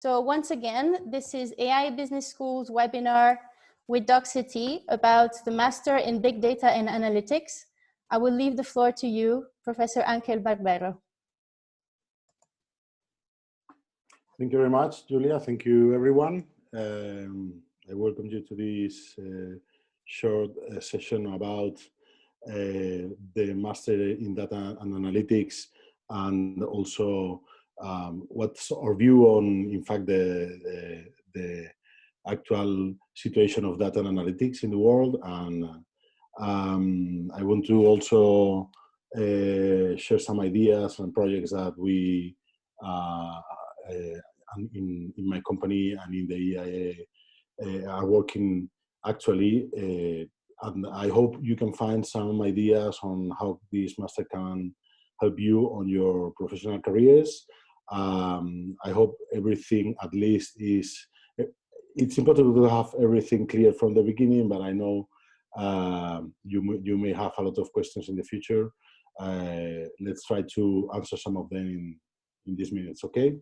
So once again, this is EAE Business School's webinar with Doc City about the Master in Big Data and Analytics. I will leave the floor to you, Professor Ángel Barbero. Thank you very much, Julia. Thank you, everyone. I welcome you to this short session about the Master in Data and Analytics, and also what's our view on, in fact, the actual situation of data and analytics in the world. And I want to also share some ideas and projects that we in my company and in the EAE are working actually, and I hope you can find some ideas on how this master can help you on your professional careers. I hope everything at least is, it's important to have everything clear from the beginning, but I know you may have a lot of questions in the future. Let's try to answer some of them in these minutes, okay?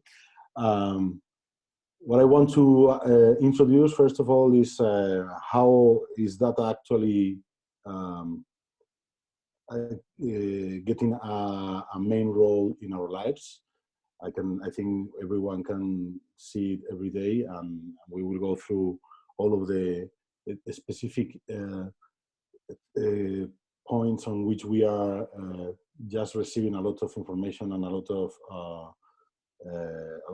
What I want to introduce, first of all, is how is data actually getting a main role in our lives. I think everyone can see it every day, and we will go through all of the specific points on which we are just receiving a lot of information and a lot of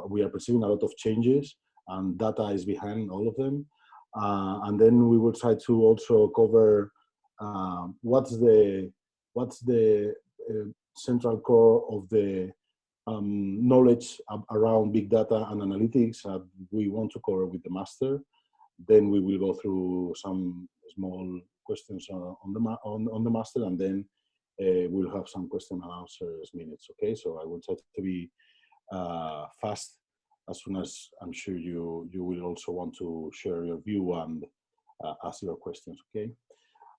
we are perceiving a lot of changes, and data is behind all of them. And then we will try to also cover what's the central core of the knowledge around big data and analytics that we want to cover with the master. Then we will go through some small questions on the master, and then we'll have some question and answers minutes. Okay, so I will try to be fast, as soon as I'm sure you will also want to share your view and ask your questions. Okay.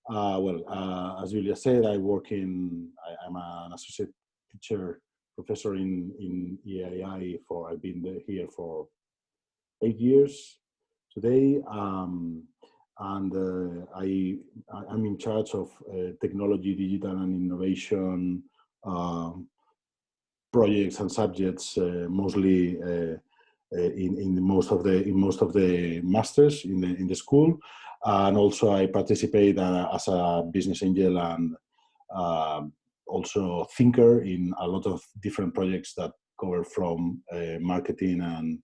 As Julia said, I'm an associate teacher professor in EAE I've been here for 8 years today, and I'm in charge of technology, digital, and innovation projects and subjects, mostly in most of the masters in the school, and also I participate as a business angel and also thinker in a lot of different projects that cover from marketing and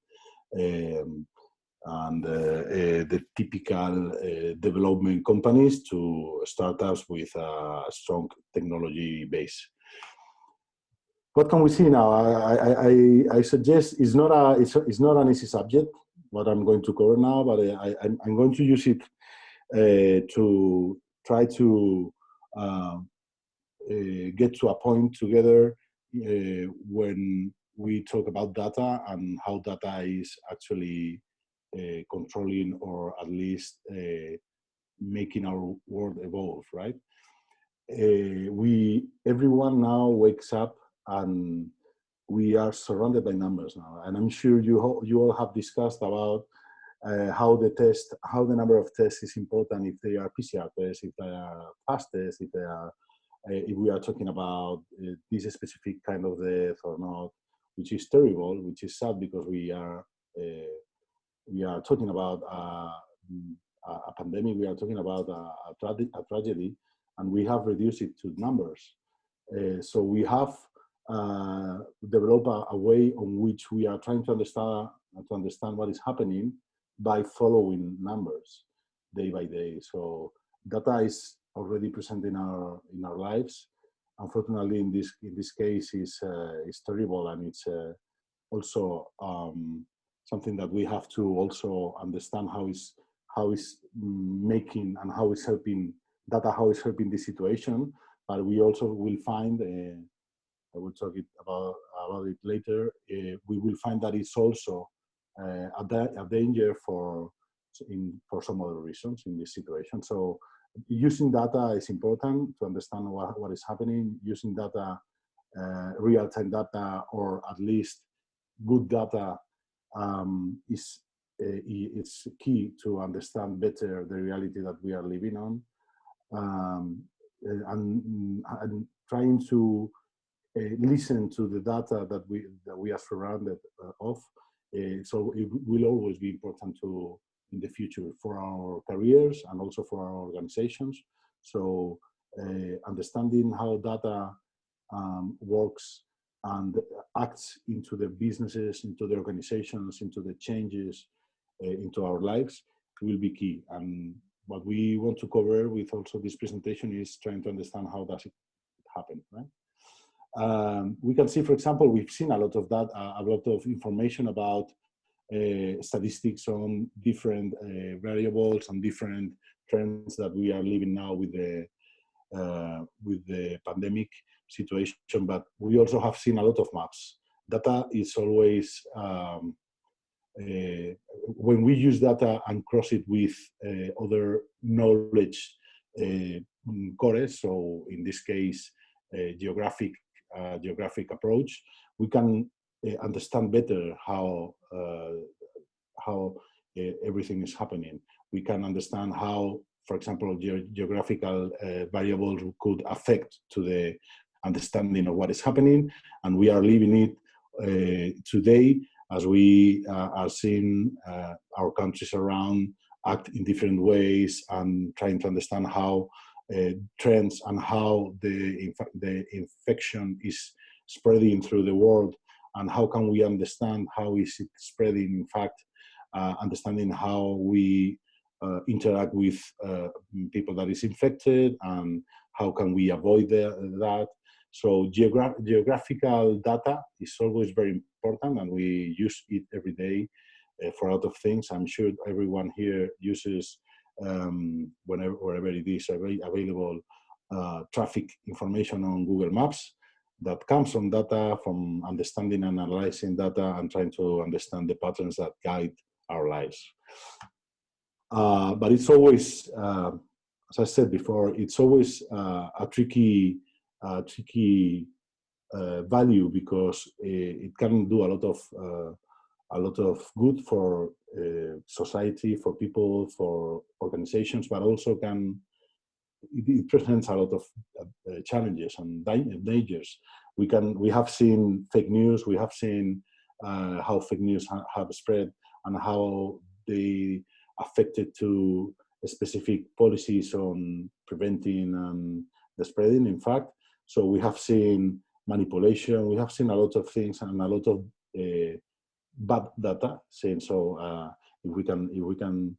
the typical development companies to startups with a strong technology base. What can we see now? I suggest it's not an easy subject what I'm going to cover now, but I'm going to use it to try to get to a point together when we talk about data and how data is actually controlling, or at least making our world evolve, right? Everyone now wakes up and we are surrounded by numbers now, and I'm sure you all have discussed about how the number of tests is important, if they are PCR tests, if they are fast tests, if we are talking about this specific kind of death or not, which is terrible, which is sad, because we are talking about a pandemic, we are talking about a tragedy, and we have reduced it to numbers. So we have developed a way on which we are trying to understand what is happening by following numbers day by day. So data is already present in our lives. Unfortunately, in this case, is terrible, and it's also something that we have to also understand how is making and how is helping data, how is helping this situation. But we also will find, I will talk about it later, we will find that it's also a danger for some other reasons in this situation. So using data is important to understand what is happening. Using data, real-time data, or at least good data, it's key to understand better the reality that we are living on, and trying to listen to the data that we are surrounded of. So it will always be important in the future for our careers and also for our organizations. So understanding how data works and acts into the businesses, into the organizations, into the changes, into our lives will be key. And what we want to cover with also this presentation is trying to understand how does it happen, right? We can see, for example, we've seen a lot of that, a lot of information about statistics on different variables and different trends that we are living now with the pandemic situation. But we also have seen a lot of maps. Data is always, when we use data and cross it with other knowledge cores, so in this case, geographic approach, we can understand better how everything is happening. We can understand how, for example, geographical variables could affect to the understanding of what is happening, and we are living it today as we are seeing our countries around act in different ways and trying to understand how trends and how the infection is spreading through the world, and how can we understand how is it spreading, in fact, understanding how we interact with people that is infected, and how can we avoid that. So geographical data is always very important, and we use it every day for a lot of things. I'm sure everyone here uses, wherever it is available, traffic information on Google Maps that comes from data, from understanding and analyzing data and trying to understand the patterns that guide our lives. But it's always, as I said before, it's always a tricky value, because it can do a lot of good for society, for people, for organizations, but also it presents a lot of challenges and dangers. We have seen fake news. We have seen how fake news have spread and how they affected to specific policies on preventing the spreading, in fact. So we have seen manipulation. We have seen a lot of things and a lot of bad data. So if we can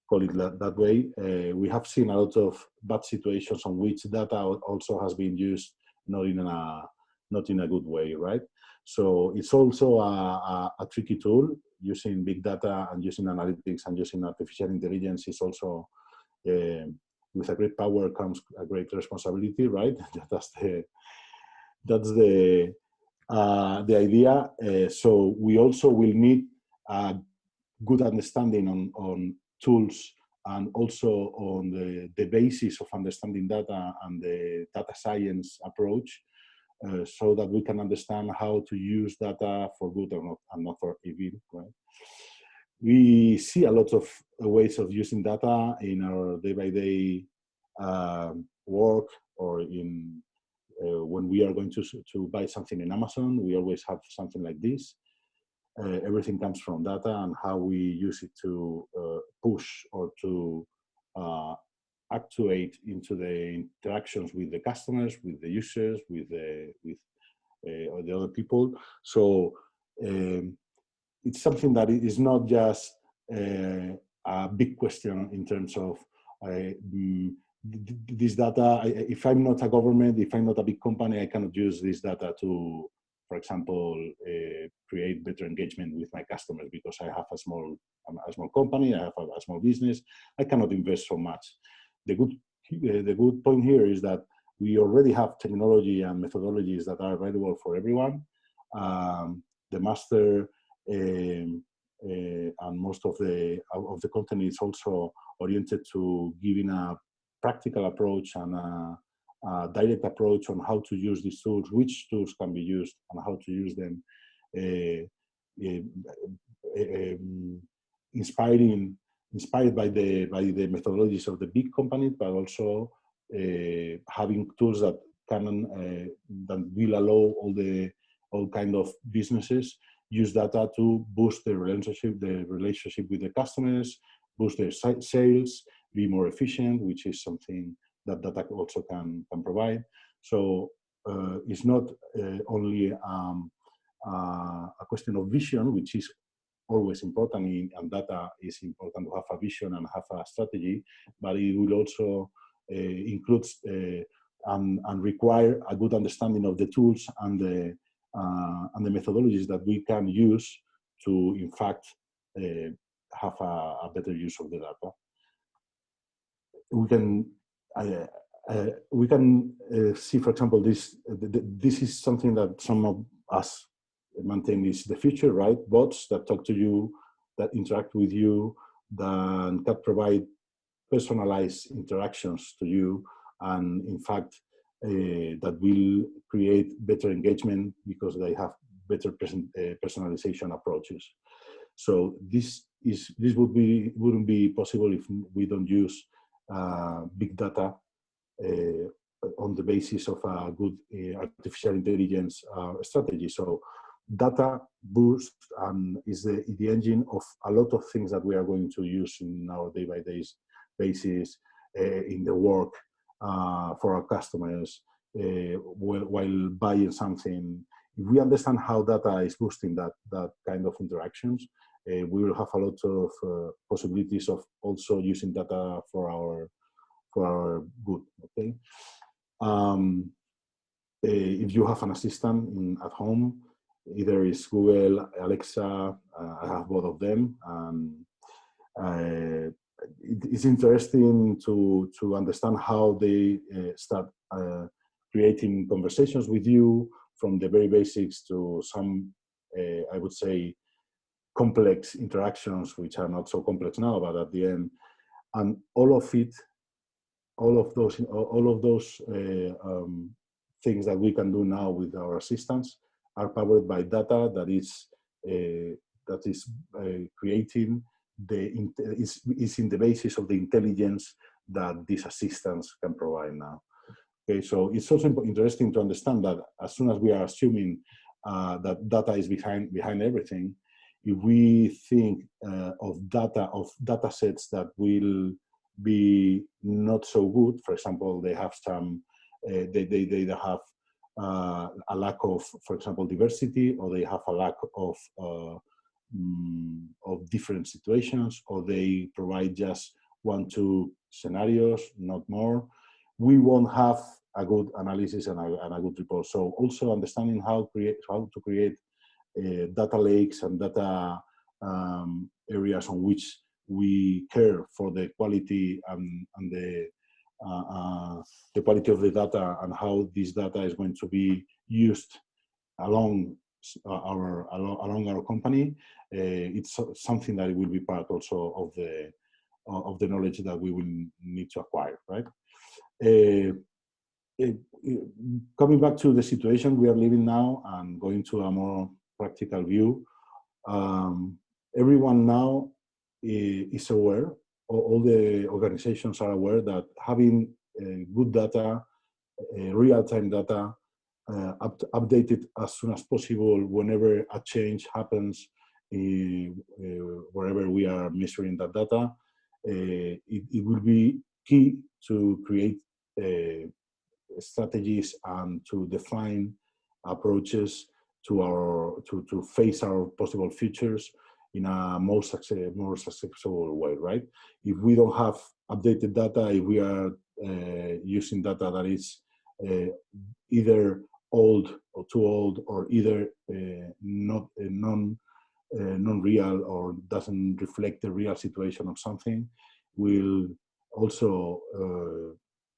call it that way, we have seen a lot of bad situations on which data also has been used not in a good way, right? So it's also a tricky tool. Using big data and using analytics and using artificial intelligence is also, with a great power comes a great responsibility, right? That's the idea. So we also will need a good understanding on tools, and also on the basis of understanding data and the data science approach, so that we can understand how to use data for good or not, and not for evil, right? We see a lot of ways of using data in our day-by-day work, or in when we are going to buy something in Amazon. We always have something like this. Everything comes from data, and how we use it to push or to actuate into the interactions with the customers, with the users, with the other people. So it's something that is not just a big question in terms of this data. If I'm not a government, if I'm not a big company, I cannot use this data to, for example, create better engagement with my customers, because I have a small company, I have a small business. I cannot invest so much. The good point here is that we already have technology and methodologies that are available for everyone. The master and most of the content is also oriented to giving a practical approach and a direct approach on how to use these tools, which tools can be used, and how to use them inspired by the methodologies of the big companies, but also having tools that that will allow all kind of businesses use data to boost the relationship with the customers, boost their sales, be more efficient, which is something that data also can provide. So it's not only a question of vision, which is always important, and data is important to have a vision and have a strategy, but it will also include and require a good understanding of the tools and the methodologies that we can use to, in fact, have a better use of the data. We can see, for example, this is something that some of us maintain is the future, right? Bots that talk to you, that interact with you, that can provide personalized interactions to you, and in fact, that will create better engagement because they have better personalization approaches. So this wouldn't be possible if we don't use big data on the basis of a good artificial intelligence strategy. So data boost is the engine of a lot of things that we are going to use in our day-by-day basis, in the work for our customers, while buying something. If we understand how data is boosting that kind of interactions, we will have a lot of possibilities of also using data for our good. Okay. If you have an assistant at home, either it's Google, Alexa, I have both of them. It's interesting to understand how they start creating conversations with you, from the very basics to some, I would say, complex interactions, which are not so complex now, but at the end, and all of those things that we can do now with our assistants are powered by data that is creating is in the basis of the intelligence that these assistants can provide now. Okay, so it's also interesting to understand that as soon as we are assuming that data is behind everything, if we think of data sets that will be not so good, for example, they have some, they have a lack of, for example, diversity, or they have a lack of different situations, or they provide just 1-2 scenarios, not more, we won't have a good analysis and a good report. So also understanding how to create data lakes and data areas on which we care for the quality and the quality of the data, and how this data is going to be used along our company. It's something that will be part also of the knowledge that we will need to acquire, right? Coming back to the situation we are living now and going to a more practical view, everyone now is aware, all the organizations are aware that having good data, real-time data, updated as soon as possible whenever a change happens, wherever we are measuring that data, it will be key to create strategies and to define approaches to face our possible futures in a more successful way, right? If we don't have updated data, if we are using data that is either old or too old, or either not non-real, or doesn't reflect the real situation of something, will also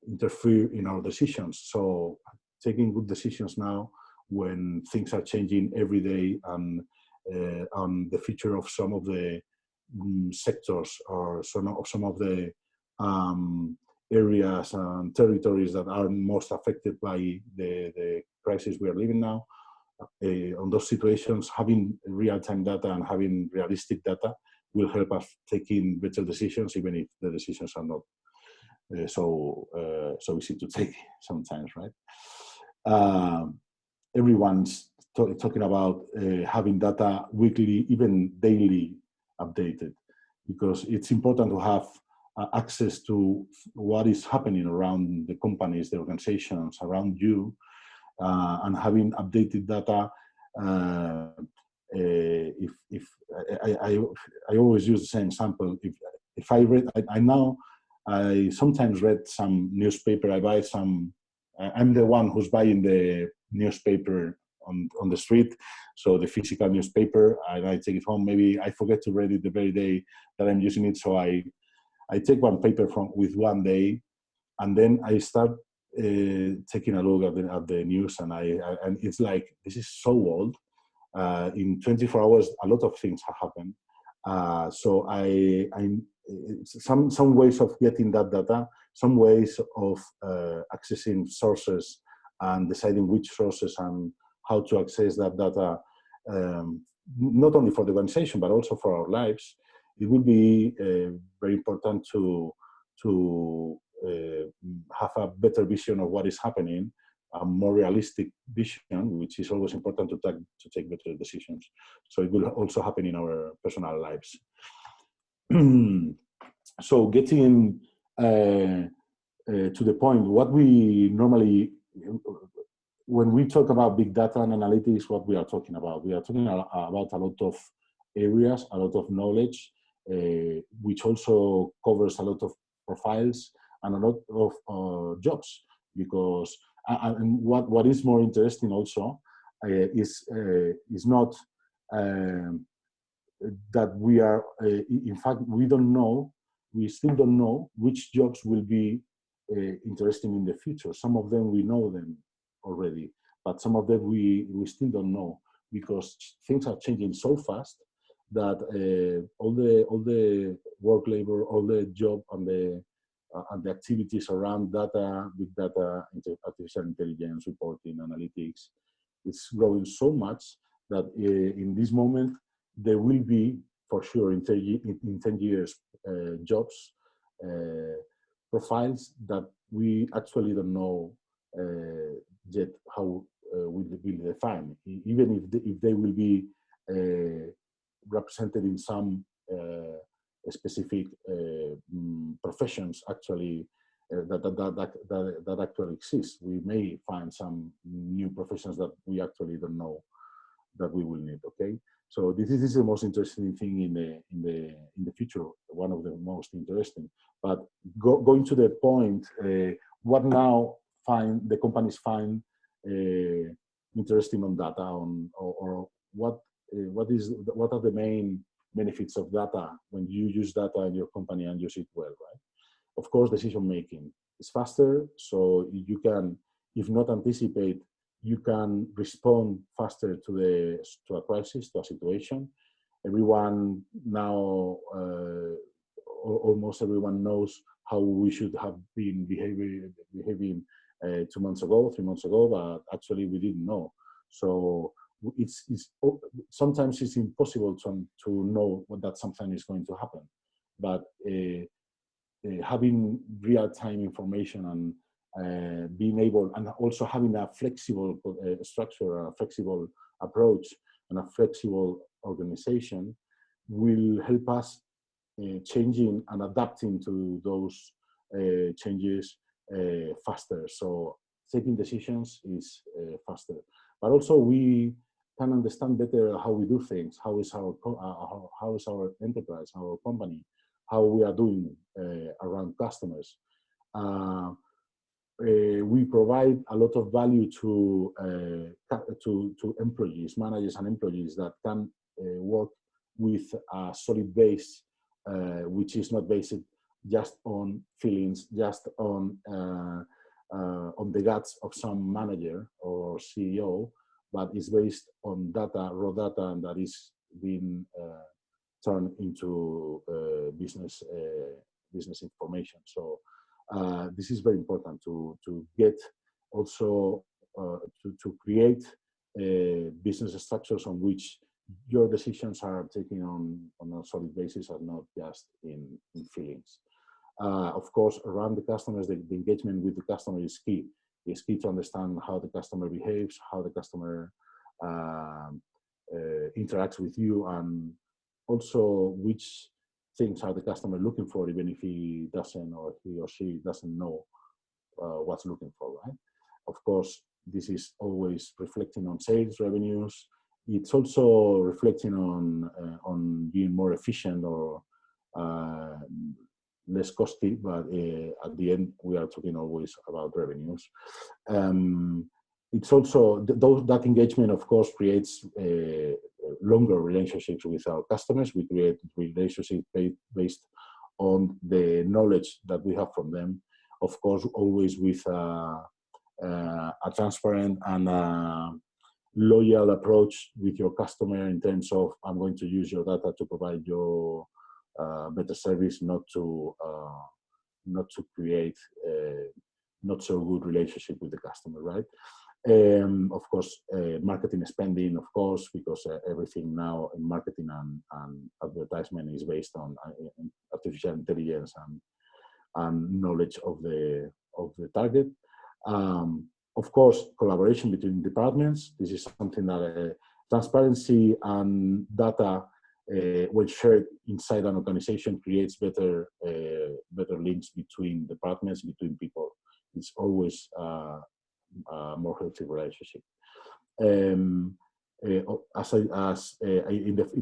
interfere in our decisions. So taking good decisions now, when things are changing every day, and on the future of some of the sectors, or some of the areas and territories that are most affected by the crisis we are living now, on those situations, having real-time data and having realistic data will help us taking better decisions, even if the decisions are not so easy to take sometimes, right? Everyone's talking about having data weekly, even daily updated, because it's important to have access to what is happening around the companies, the organizations around you, and having updated data. If I always use the same example. If I read, I sometimes read some newspaper. I buy some. I'm the one who's buying the newspaper on the street, so the physical newspaper, and I take it home. Maybe I forget to read it the very day that I'm using it, so I take one paper with one day, and then I start taking a look at the news, and it's like, this is so old. In 24 hours, a lot of things have happened. So some ways of getting that data, some ways of accessing sources and deciding which sources and how to access that data, not only for the organization, but also for our lives. It will be very important to have a better vision of what is happening, a more realistic vision, which is always important to take better decisions. So it will also happen in our personal lives. So getting to the point, what we normally, when we talk about big data and analytics, what we are talking about? We are talking about a lot of areas, a lot of knowledge, which also covers a lot of profiles and a lot of jobs, because and what is more interesting also is not that we are in fact we still don't know which jobs will be interesting in the future. Some of them we know them already, but some of them we still don't know, because things are changing so fast that all the work labor, all the job and the activities around data, big data, artificial intelligence, reporting, analytics, it's growing so much that in this moment there will be, for sure, in 10 years, jobs, profiles that we actually don't know yet how will be defined, even if they will be represented in some specific professions actually that actually exist. We may find some new professions that we actually don't know that we will need. Okay, so this is the most interesting thing in the future. One of the most interesting. But going to the point, what now the companies find interesting on data, or what are the main benefits of data when you use data in your company and use it well, right? Of course, decision making is faster, so you can, if not anticipate, you can respond faster to a crisis, to a situation. Everyone now, almost everyone knows how we should have been behaving 2 months ago, 3 months ago, but actually we didn't know. So sometimes it's impossible to know that something is going to happen, but having real-time information and being able, and also having a flexible structure, a flexible approach, and a flexible organization will help us changing and adapting to those changes faster. So taking decisions is faster, but also we can understand better how we do things. How is our enterprise, our company, how we are doing around customers. We provide a lot of value to employees, managers, and employees that can work with a solid base, which is not based just on feelings, just on the guts of some manager or CEO, but is based on data, raw data, and that is being turned into business information. So this is very important to get also to create business structures on which your decisions are taken on a solid basis and not just in feelings. Of course, around the customers, the engagement with the customer is key. It's key to understand how the customer behaves, how the customer interacts with you, and also which things are the customer looking for, even if he doesn't or he or she doesn't know what's looking for, right? Of course, this is always reflecting on sales revenues. It's also reflecting on being more efficient or less costly, but at the end, we are talking always about revenues. It's also, that engagement, of course, creates longer relationships with our customers. We create relationships based on the knowledge that we have from them. Of course, always with a transparent and loyal approach with your customer in terms of, I'm going to use your data to provide you better service, not to create not so good relationship with the customer, right? Of course, marketing spending, of course, because everything now in marketing and advertisement is based on artificial intelligence and knowledge of the target. Of course, collaboration between departments. This is something that transparency and data, when shared inside an organization, creates better links between departments, between people. It's always a more healthy relationship. In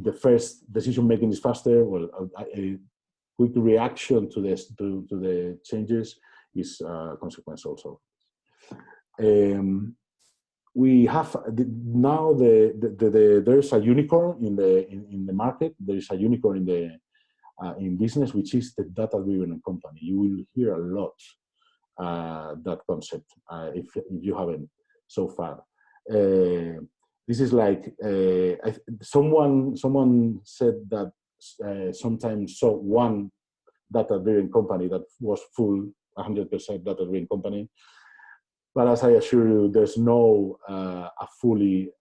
the first, decision making is faster. Well, a quick reaction to the changes is a consequence also. We have now there's a unicorn in the market. There is a unicorn in business, which is the data-driven company. You will hear a lot that concept if you haven't so far. This is like someone said that sometimes saw one data-driven company that was full 100% data-driven company. But as I assure you, there's no a fully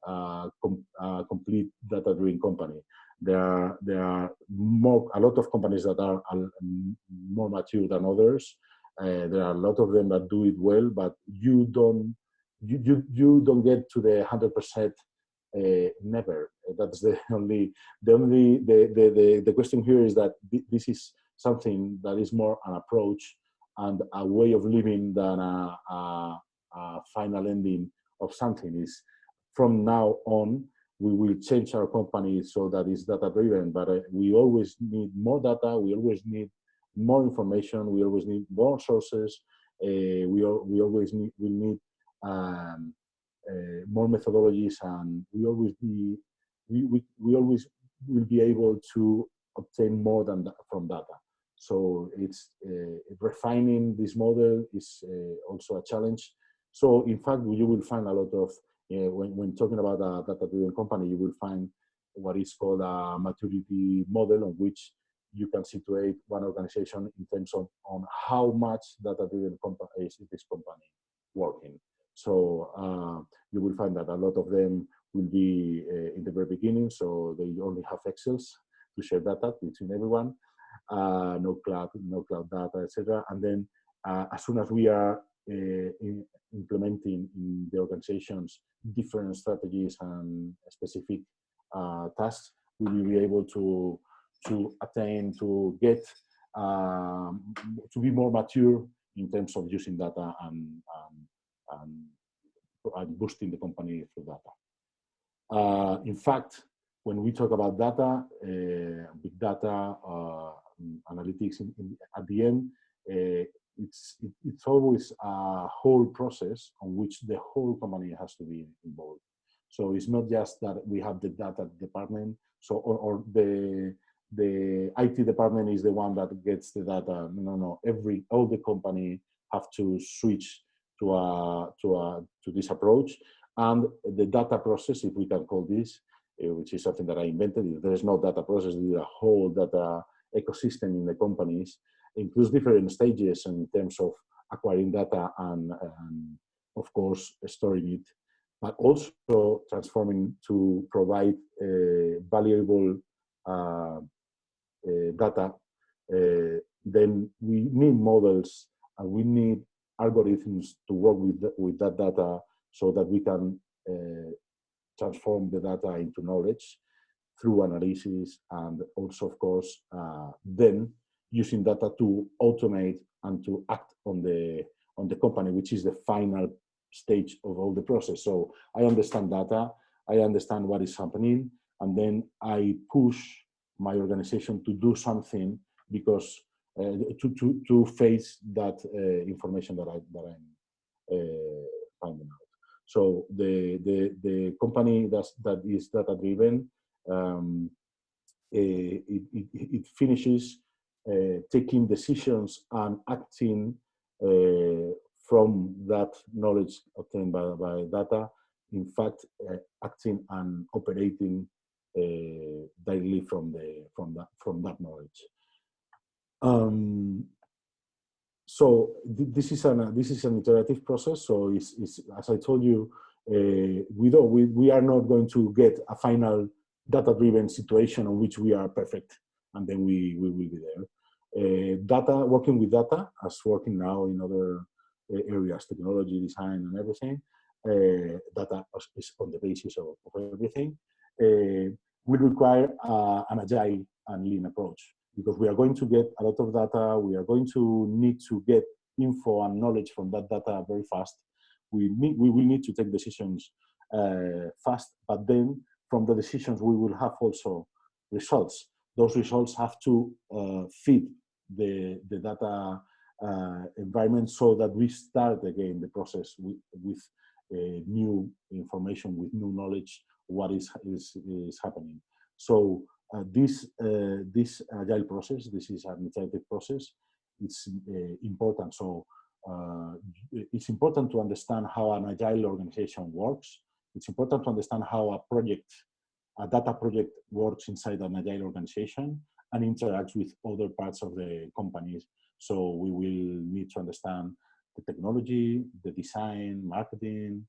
complete data-driven company. There are a lot of companies that are more mature than others. There are a lot of them that do it well, but you don't get to the 100% never. That's the question here is that this is something that is more an approach and a way of living than a final ending of something. Is from now on we will change our company so that it's data driven, but we always need more data, we always need more information, we always need more sources, we always need more methodologies, and we always will be able to obtain more than that from data. So it's refining this model is also a challenge. So in fact, you will find a lot of, when talking about a data-driven company, you will find what is called a maturity model, on which you can situate one organization in terms of on how much data-driven is this company working. So you will find that a lot of them will be in the very beginning, so they only have Excels to share data between everyone, no cloud data, etc. And then as soon as we are implementing in the organizations different strategies and specific tasks, we will be able to attain, to get, to be more mature in terms of using data and boosting the company through data. In fact, when we talk about data, big data, analytics, at the end, it's always a whole process on which the whole company has to be involved. So it's not just that we have the data department, so or the IT department is the one that gets the data. No. All the company have to switch to this approach, and the data process, if we can call this, which is something that I invented. There is no data process. There is a whole data ecosystem in the companies. Includes different stages in terms of acquiring data and of course storing it. but also transforming to provide valuable data, then we need models and we need algorithms to work with that data so that we can transform the data into knowledge through analysis, and also, of course, then using data to automate and to act on the company, which is the final stage of all the process. So I understand data, I understand what is happening, and then I push my organization to do something because to face that information that I'm finding out. So the company that is data driven, it finishes taking decisions and acting from that knowledge obtained by data. In fact, acting and operating directly from that knowledge. So this is an iterative process. So it's as I told you, we are not going to get a final data-driven situation on which we are perfect, and then we will be there. Working with data, as working now in other areas, technology, design, and everything. Data is on the basis of everything. We require an agile and lean approach, because we are going to get a lot of data. We are going to need to get info and knowledge from that data very fast. We will need to take decisions fast, but then from the decisions we will have also results. Those results have to fit the data environment so that we start again the process with new information, with new knowledge, what is happening. So this agile process, this is an iterative process. It's important. So it's important to understand how an agile organization works. It's important to understand how a data project works inside an agile organization and interacts with other parts of the companies. So we will need to understand the technology, the design, marketing,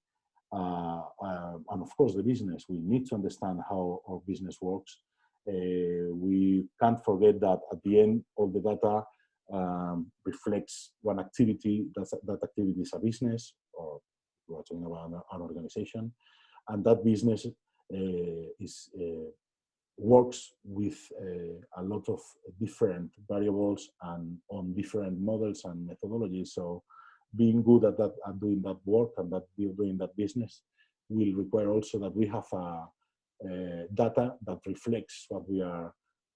and of course the business. We need to understand how our business works. We can't forget that at the end, all the data reflects one activity. That activity is a business, or we're talking about an organization, and that business works with a lot of different variables and on different models and methodologies. So being good at that, at doing that work and doing that business, will require also that we have data that reflects what we are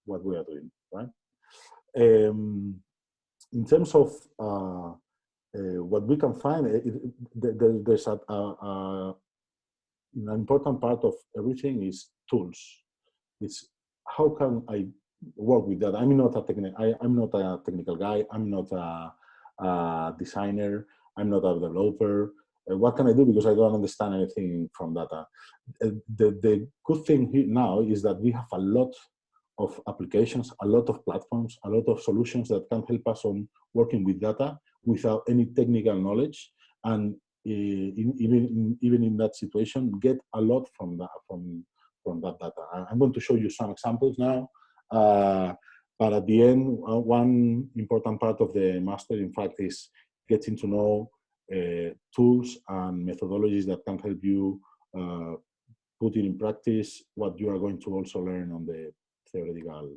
doing, right? In terms of what we can find, there's an important part of everything is tools. It's how can I work with that? I'm not a technical guy. I'm not a designer. I'm not a developer. What can I do? Because I don't understand anything from data. The good thing here now is that we have a lot of applications, a lot of platforms, a lot of solutions that can help us on working with data without any technical knowledge, and even in that situation, get a lot from that data. I'm going to show you some examples now, but at the end, one important part of the master, in fact, is getting to know tools and methodologies that can help you put it in practice what you are going to also learn on the theoretical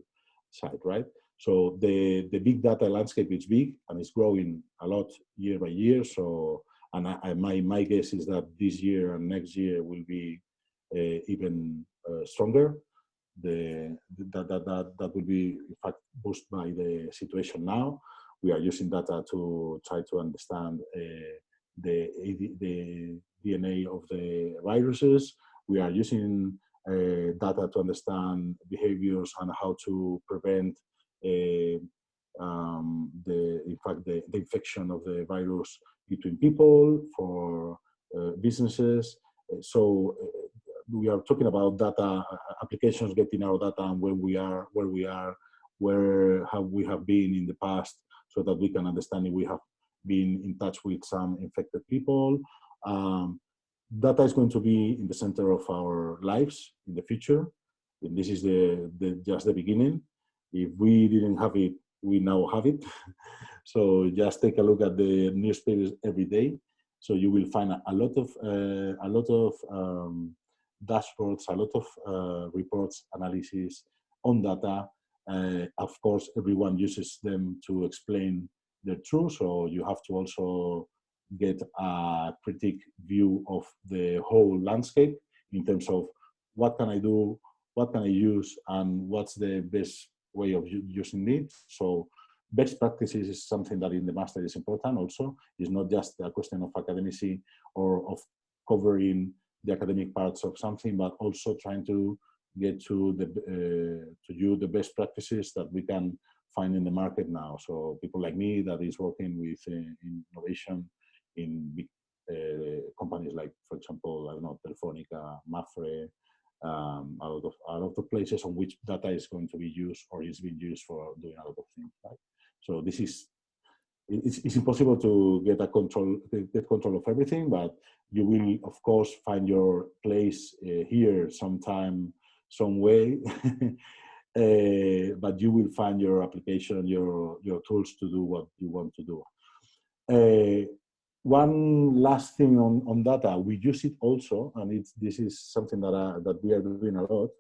side, right? So the big data landscape is big and it's growing a lot year by year. So, and my guess is that this year and next year will be even stronger. That will be, in fact, boosted by the situation now. We are using data to try to understand the DNA of the viruses. We are using data to understand behaviors and how to prevent the infection of the virus between people, for businesses. So we are talking about data applications, getting our data and where we are, where have we have been in the past, so that we can understand if we have been in touch with some infected people. data is going to be in the center of our lives in the future. And this is just the beginning. If we didn't have it, we now have it. So just take a look at the newspapers every day. So you will find a lot of dashboards, a lot of reports, analysis on data. Of course, everyone uses them to explain the truth. So you have to also get a critic view of the whole landscape in terms of what can I do, what can I use, and what's the best way of using it. So best practices is something that in the master is important also. It's not just a question of academicy or of covering the academic parts of something, but also trying to get to the best practices that we can find in the market now. So people like me that is working with innovation in big companies like, for example, I don't know, Telefonica, Mafre, a lot of the places on which data is going to be used or is being used for doing a lot of things, right? So this is, it's impossible to get control of everything, but you will, of course, find your place here sometime, some way. But you will find your application, your tools to do what you want to do. One last thing on data, we use it also, and this is something that we are doing a lot,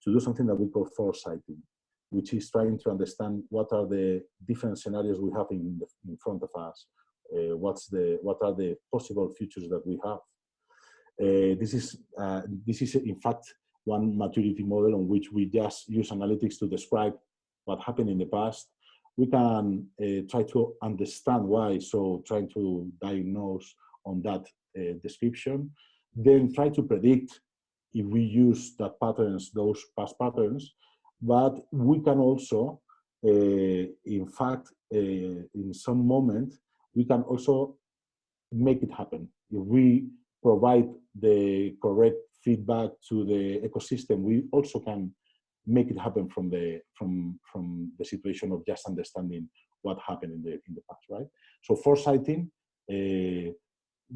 to do something that we call foresighting, which is trying to understand what are the different scenarios we have in front of us, what are the possible futures that we have. This is in fact one maturity model on which we just use analytics to describe what happened in the past. We can try to understand why, so trying to diagnose on that description, then try to predict if we use those past patterns. But we can also, in fact, in some moment, we can also make it happen. If we provide the correct feedback to the ecosystem, we also can make it happen from the situation of just understanding what happened in the past, right? So foresighting,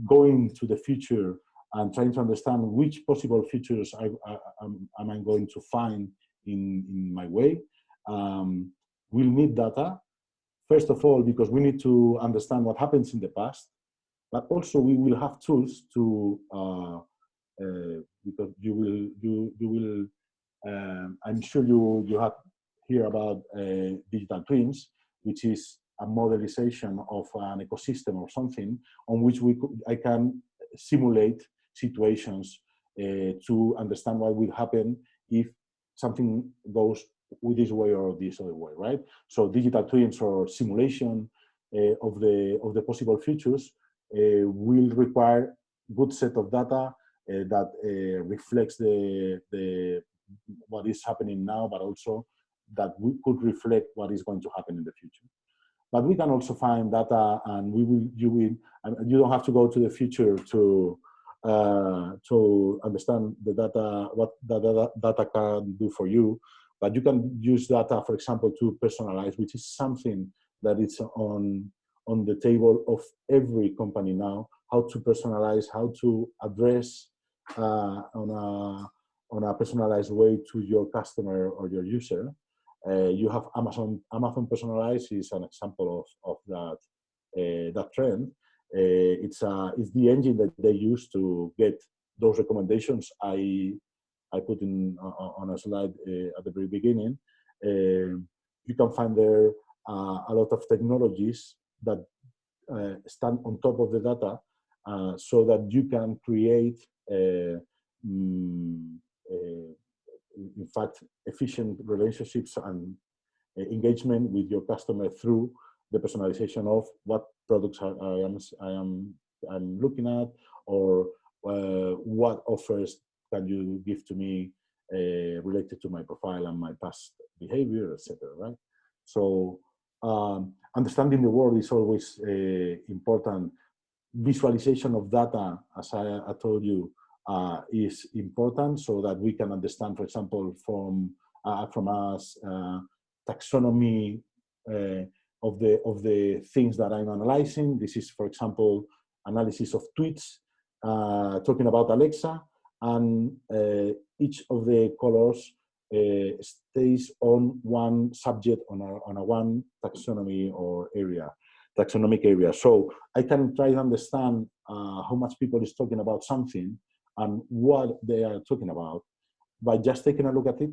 going to the future and trying to understand which possible futures am I going to find in my way. We'll need data, first of all, because we need to understand what happens in the past, but also we will have tools to, because you will I'm sure you have heard about digital twins, which is a modelization of an ecosystem or something on which I can simulate situations to understand what will happen if something goes with this way or this other way, right? So digital twins or simulation of the possible futures will require good set of data that reflects what is happening now, but also that we could reflect what is going to happen in the future. But we can also find data, and you don't have to go to the future to understand the data, what the data can do for you. But you can use data, for example, to personalize, which is something that is on the table of every company now, how to personalize, how to address on a personalized way to your customer or your user. You have Amazon personalized is an example of that trend. It's the engine that they use to get those recommendations I put in on a slide at the very beginning. You can find there a lot of technologies that stand on top of the data, so that you can create in fact, efficient relationships and engagement with your customer through the personalization of what products I'm looking at, or what offers can you give to me related to my profile and my past behavior, etc. Right? So understanding the world is always important. Visualization of data, as I told you, is important, so that we can understand, for example, from us taxonomy of the things that I'm analyzing. This is, for example, analysis of tweets. talking about Alexa, and each of the colors stays on one subject, on a one taxonomy or taxonomic area. So I can try to understand how much people is talking about something and what they are talking about by just taking a look at it.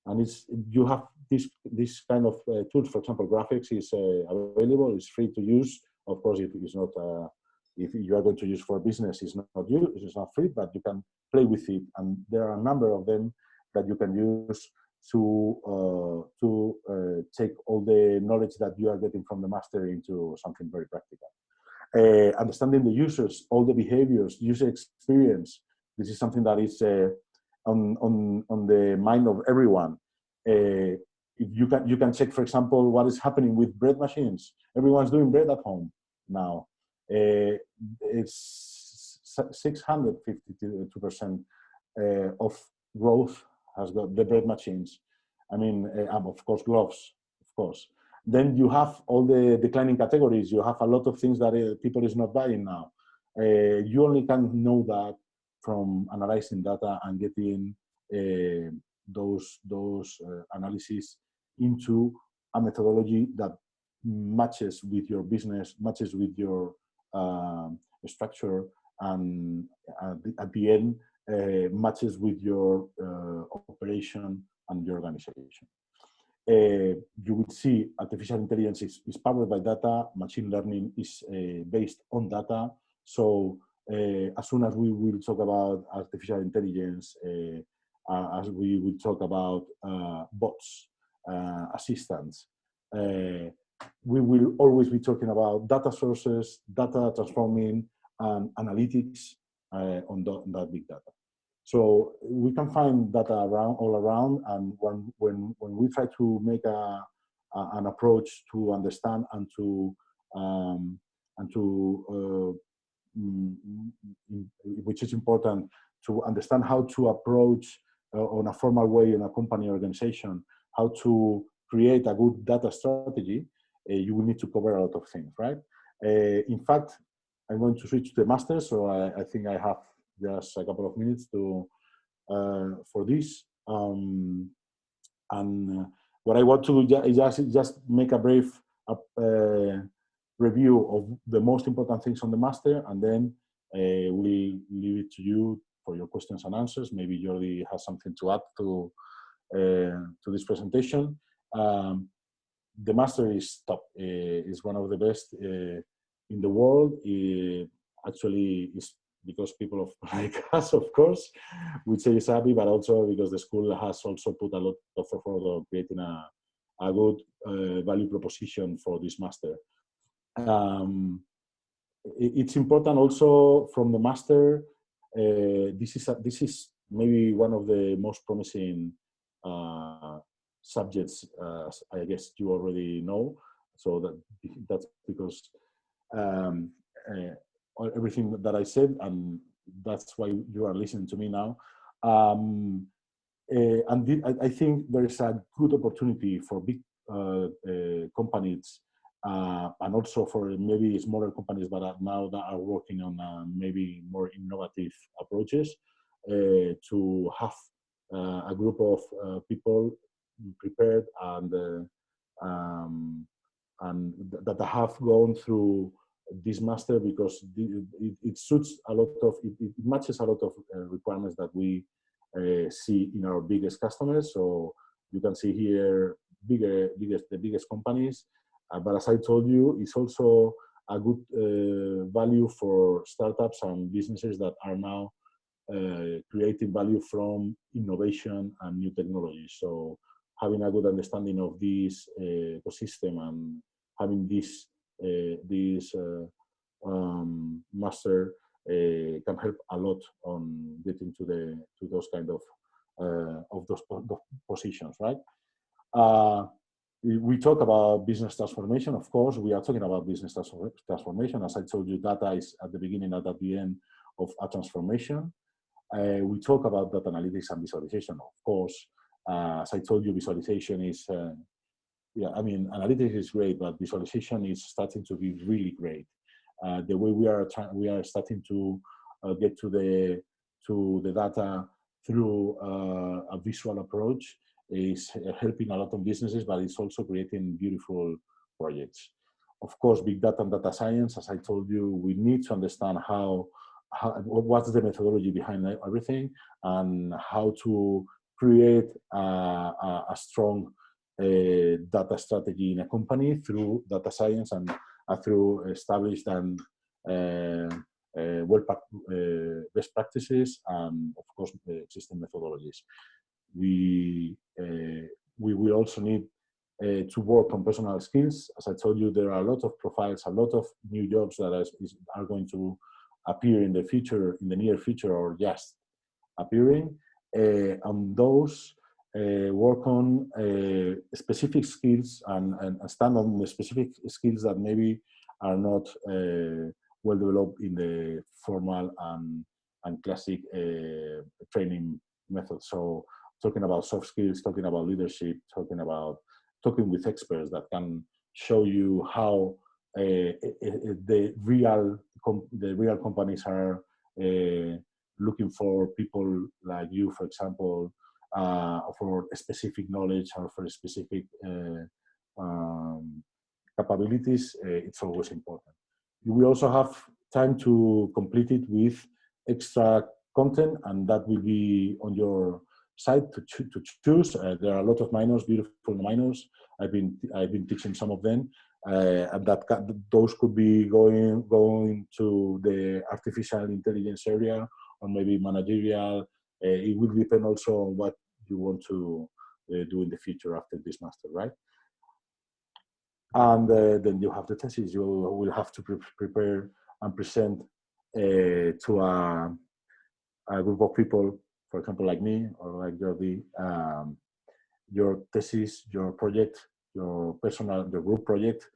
And you have this kind of tools. For example, graphics is available. It's free to use. Of course, if it's not, if you are going to use for business, it's not free, but you can play with it. And there are a number of them that you can use to take all the knowledge that you are getting from the master into something very practical. Understanding the users, all the behaviors, user experience. This is something that is on the mind of everyone. You can check, for example, what is happening with bread machines. Everyone's doing bread at home now. It's 652% of growth has got the bread machines. I mean, of course, gloves, of course. Then you have all the declining categories. You have a lot of things that people is not buying now. You only can know that from analyzing data and getting those analyses into a methodology that matches with your business, matches with your structure, and at the end matches with your operation and your organization. You will see artificial intelligence is powered by data. Machine learning is based on data. So as soon as we will talk about artificial intelligence, as we will talk about bots, assistants, we will always be talking about data sources, data transforming, and analytics on that big data. So we can find data all around, and when we try to make an approach to understand and to which is important to understand how to approach on a formal way in a company organization, how to create a good data strategy, you will need to cover a lot of things, right? In fact, I'm going to switch to the master, so I think I have just a couple of minutes to for this. And what I want to do is just make a brief review of the most important things on the master, and then we leave it to you for your questions and answers. Maybe Jordi has something to add to this presentation. The master is top. Is one of the best in the world. Actually, is because people of like us, of course, would say it's happy, but also because the school has also put a lot of effort on creating a good value proposition for this master. It's important also from the master. This is maybe one of the most promising subjects, I guess you already know. So that's because everything that I said, and that's why you are listening to me now. And I think there is a good opportunity for big companies and also for maybe smaller companies, but now that are working on maybe more innovative approaches to have a group of people prepared and that have gone through this master, because it suits a lot of, it matches a lot of requirements that we see in our biggest customers. So you can see here the biggest companies, but as I told you, it's also a good value for startups and businesses that are now creating value from innovation and new technology. So having a good understanding of this ecosystem and having this master can help a lot on getting to those kind of those positions, right? We talk about business transformation. Of course, we are talking about business transformation. As I told you, data is at the beginning and at the end of a transformation. We talk about data analytics and visualization. Of course, as I told you, visualization is, yeah, I mean, analytics is great, but visualization is starting to be really great. The way we are starting to get to the data through a visual approach is helping a lot of businesses, but it's also creating beautiful projects. Of course, big data and data science, as I told you, we need to understand what's the methodology behind everything and how to create a strong data strategy in a company through data science and through established and best practices and, of course, existing methodologies. We will also need to work on personal skills. As I told you, there are a lot of profiles, a lot of new jobs that are going to appear in the future, in the near future, or just appearing. On those, work on specific skills and stand on the specific skills that maybe are not well developed in the formal and classic training methods. So talking about soft skills, talking about leadership, talking with experts that can show you how the real companies are looking for people like you, for example, for specific knowledge or for specific capabilities. It's always important. We also have time to complete it with extra content, and that will be on your site to choose. There are a lot of minors, beautiful minors. I've been teaching some of them, and those could be going to the artificial intelligence area or maybe managerial. It will depend also on what you want to do in the future after this master, right? And then you have the thesis. You will have to prepare and present to a group of people, for example, like me or like Jordi, your thesis, your project, your group project,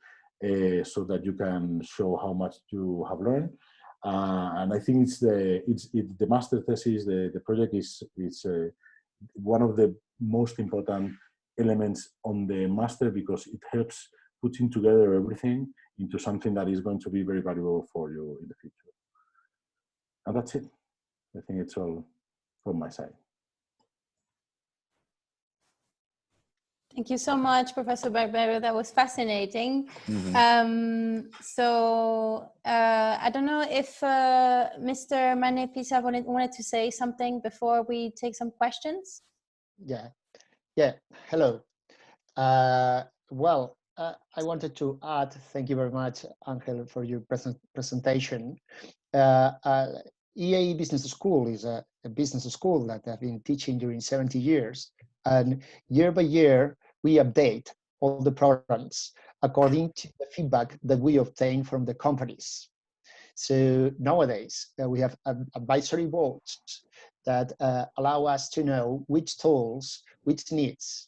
so that you can show how much you have learned. And I think it's the master thesis, the project is one of the most important elements on the master, because it helps putting together everything into something that is going to be very valuable for you in the future. And that's it. I think it's all from my side. Thank you so much, Professor Barbero. That was fascinating. Mm-hmm. I don't know if Mr. Mane Pisa wanted to say something before we take some questions. Yeah. Hello. I wanted to add, thank you very much, Angel, for your presentation. EAE Business School is a business school that I've been teaching during 70 years. And year by year, we update all the programs according to the feedback that we obtain from the companies. So nowadays, we have advisory boards that allow us to know which tools, which needs,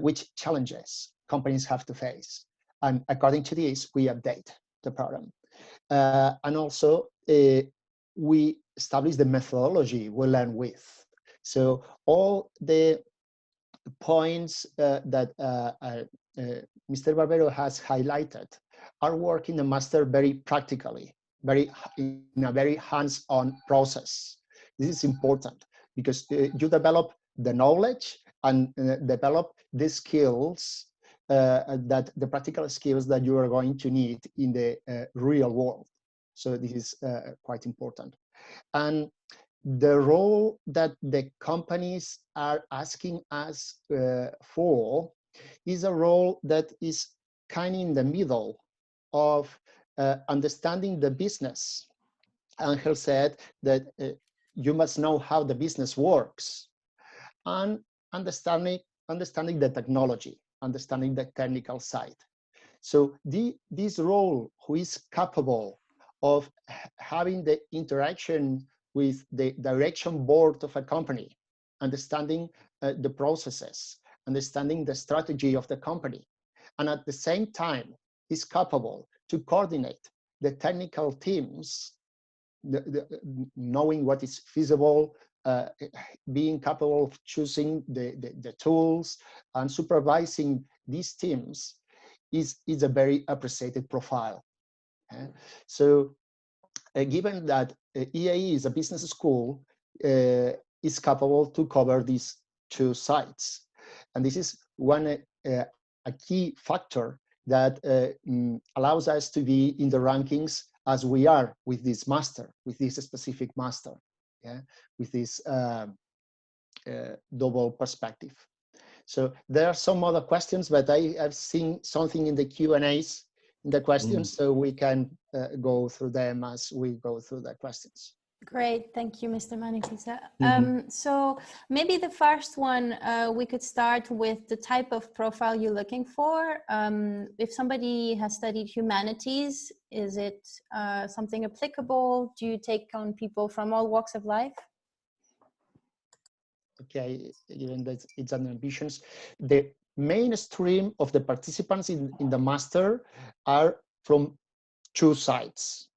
which challenges companies have to face. And according to this, we update the program. And also, we establish the methodology we learn with. So all the points that Mr. Barbero has highlighted are working the master very practically, in a very hands-on process. This is important because you develop the knowledge and develop the skills, that the practical skills that you are going to need in the real world. So this is quite important. And the role that the companies are asking us for is a role that is kind of in the middle of understanding the business. Angel said that you must know how the business works, and understanding the technology, understanding the technical side. So this role, who is capable of having the interaction with the direction board of a company, understanding the processes, understanding the strategy of the company, and at the same time is capable to coordinate the technical teams, knowing what is feasible, being capable of choosing the tools and supervising these teams is a very appreciated profile. So given that EAE is a business school, is capable to cover these two sides. And this is one a key factor that allows us to be in the rankings as we are with this master, with this specific master, yeah, with this double perspective. So there are some other questions, but I've seen something in the Q&As in the questions, so we can go through them as we go through the questions. Great, thank you, Mr. Manipisa. So maybe the first one, we could start with the type of profile you're looking for. If somebody has studied humanities, is it something applicable? Do you take on people from all walks of life? Okay, given that it's an ambitions, the mainstream of the participants in the master are from two sides.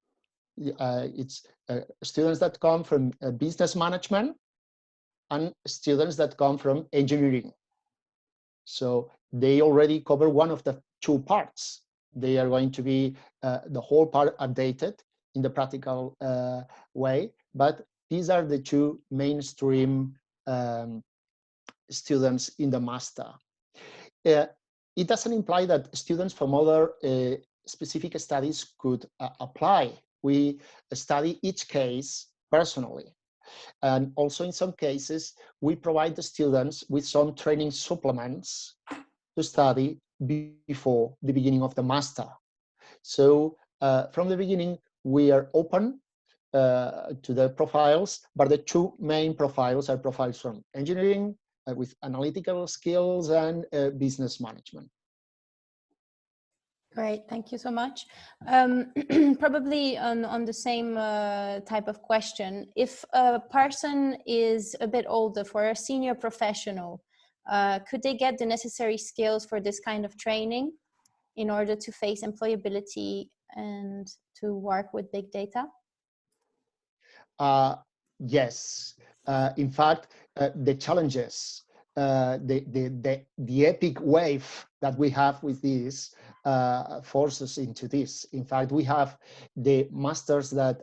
It's students that come from business management and students that come from engineering. So they already cover one of the two parts. They are going to be the whole part updated in the practical way, but these are the two mainstream students in the master. It doesn't imply that students from other specific studies could apply. We study each case personally. And also in some cases, we provide the students with some training supplements to study before the beginning of the master. So from the beginning, we are open to the profiles, but the two main profiles are profiles from engineering with analytical skills and business management. Great, thank you so much. Probably on the same type of question, if a person is a bit older, for a senior professional, could they get the necessary skills for this kind of training in order to face employability and to work with big data? Yes. In fact, the challenges, the epic wave that we have with this forces into this. In fact, we have the masters that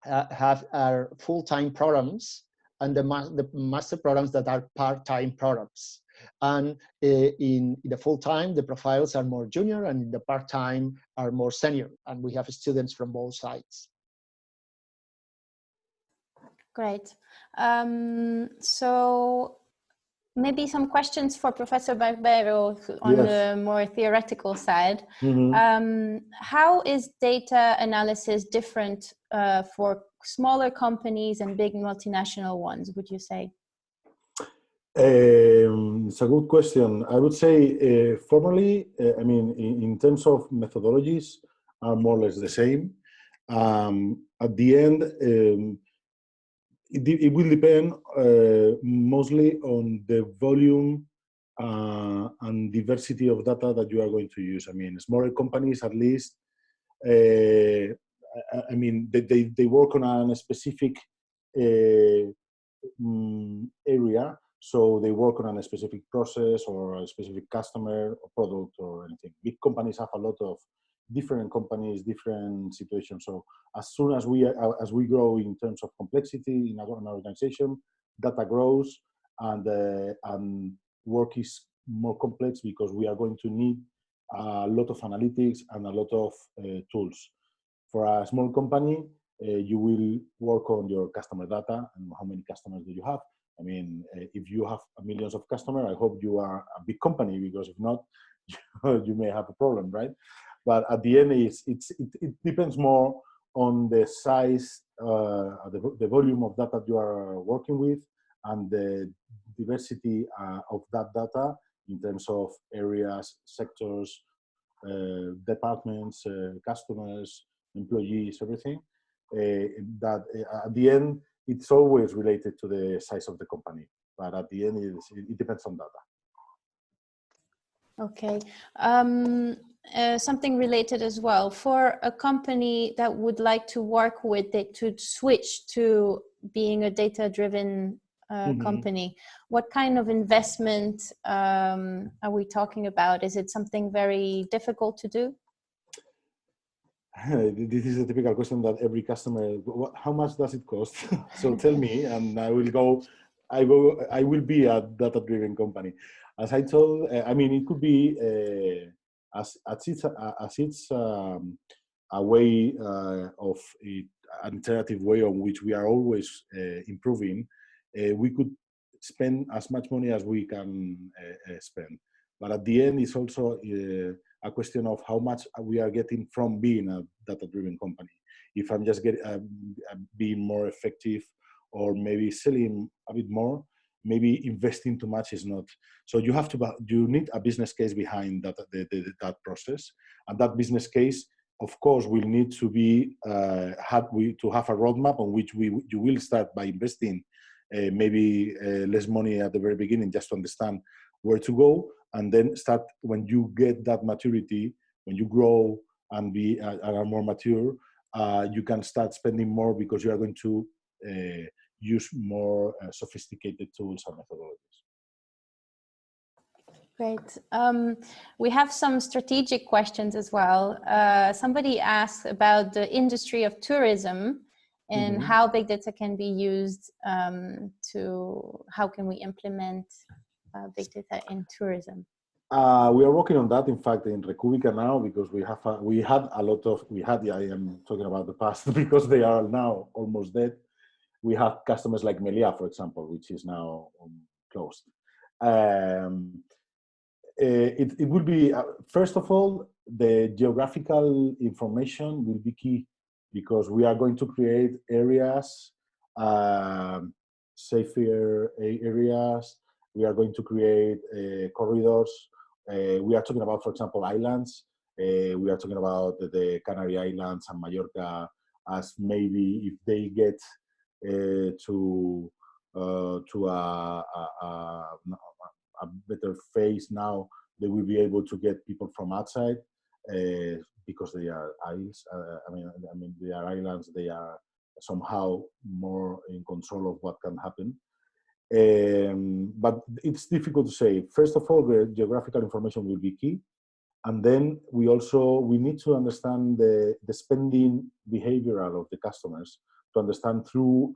have our full-time programs and the master programs that are part-time programs. And in the full-time, the profiles are more junior, and in the part-time are more senior. And we have students from both sides. Great. So maybe some questions for Professor Barbero on the more theoretical side. How is data analysis different for smaller companies and big multinational ones, would you say? It's a good question. I would say formally, I mean, in terms of methodologies, are more or less the same. At the end, it will depend mostly on the volume and diversity of data that you are going to use. I mean, smaller companies, at least, I mean, they work on a specific area. So they work on a specific process or a specific customer or product or anything. Big companies have a lot of different companies, different situations. So as soon as we grow in terms of complexity in an organization, data grows and work is more complex because we are going to need a lot of analytics and a lot of tools. For a small company, you will work on your customer data and how many customers do you have. I mean, if you have millions of customers, I hope you are a big company, because if not, you may have a problem, right? But at the end, it depends more on the size, the volume of data you are working with, and the diversity of that data in terms of areas, sectors, departments, customers, employees, everything. That at the end, it's always related to the size of the company, but at the end, it depends on data. Okay. Something related as well. For a company that would like to work with it to switch to being a data-driven company, what kind of investment are we talking about? Is it something very difficult to do? This is a typical question that every customer, how much does it cost? So tell me, and I will be a data-driven company. As I told, I mean, it could be as it's a way of an iterative way on which we are always improving. We could spend as much money as we can spend, but at the end, it's also a question of how much we are getting from being a data-driven company. If I'm just being more effective, or maybe selling a bit more, maybe investing too much is not. So you need a business case behind that process, and that business case, of course, will need to be to have a roadmap on which you will start by investing maybe less money at the very beginning, just to understand where to go, and then start when you get that maturity, when you grow and are more mature, you can start spending more because you are going to use more sophisticated tools and methodologies. Great. We have some strategic questions as well. Somebody asked about the industry of tourism and how big data can be used how can we implement big data in tourism? We are working on that, in fact, in Recruitment now, because I am talking about the past because they are now almost dead. We have customers like Melia, for example, which is now closed. It will be, first of all, the geographical information will be key, because we are going to create areas, safer areas. We are going to create corridors. We are talking about, for example, islands. We are talking about the Canary Islands and Mallorca, as maybe if they get to a better phase now, they will be able to get people from outside because they are islands. I mean, they are islands. They are somehow more in control of what can happen. But it's difficult to say. First of all, the geographical information will be key. And then we need to understand the spending behavioral of the customers, to understand through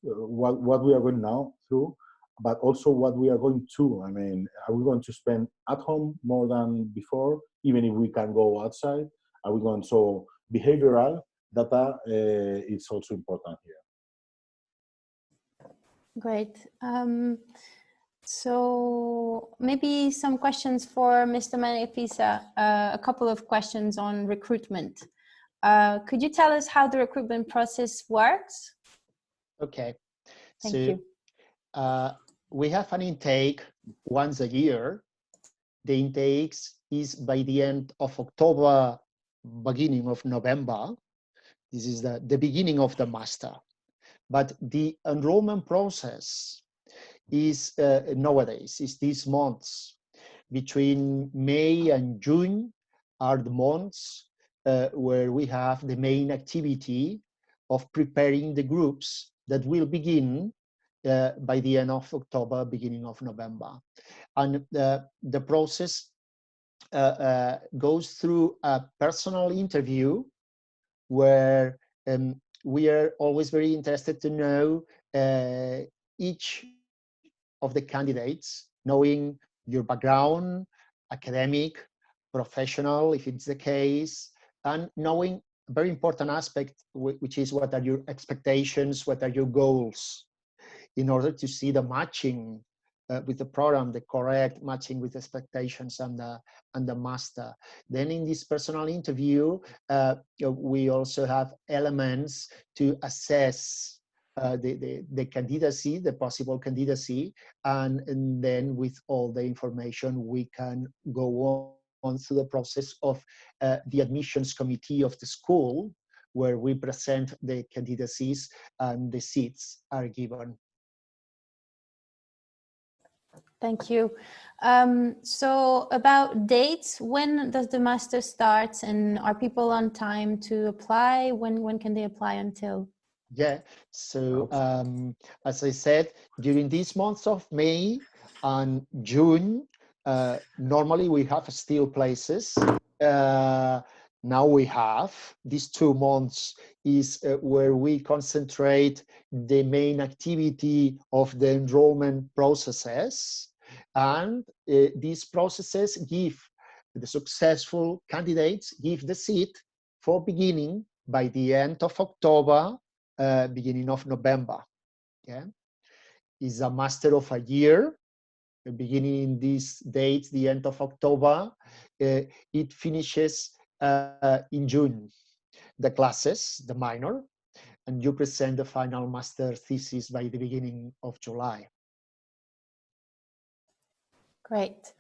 what we are going now through, but also what we are going to. I mean, are we going to spend at home more than before, even if we can go outside? Are we going, so behavioral data is also important here. Great. So maybe some questions for Mr. Manifisa, a couple of questions on recruitment. Could you tell us how the recruitment process works? Okay. Thank you. We have an intake once a year. The intakes is by the end of October, beginning of November. This is the beginning of the master. But the enrollment process is nowadays, is these months. Between May and June are the months where we have the main activity of preparing the groups that will begin by the end of October, beginning of November. And the process goes through a personal interview where we are always very interested to know each of the candidates, knowing your background, academic, professional, if it's the case, and knowing a very important aspect, which is what are your expectations, what are your goals, in order to see the matching with the program, the correct matching with expectations and the master. Then in this personal interview, we also have elements to assess the candidacy, the possible candidacy, and then with all the information we can go on through the process of the admissions committee of the school, where we present the candidacies and the seats are given. Thank you. So about dates, when does the master start, and are people on time to apply? When can they apply until? Yeah, so as I said, during these months of May and June, normally we have still places. Now we have these 2 months is where we concentrate the main activity of the enrollment processes, and these processes give the successful candidates give the seat for beginning by the end of October, beginning of November. Yeah, is a master of a year, beginning in these dates, the end of October. It finishes in June, the classes, the minor, and you present the final master thesis by the beginning of July. Great.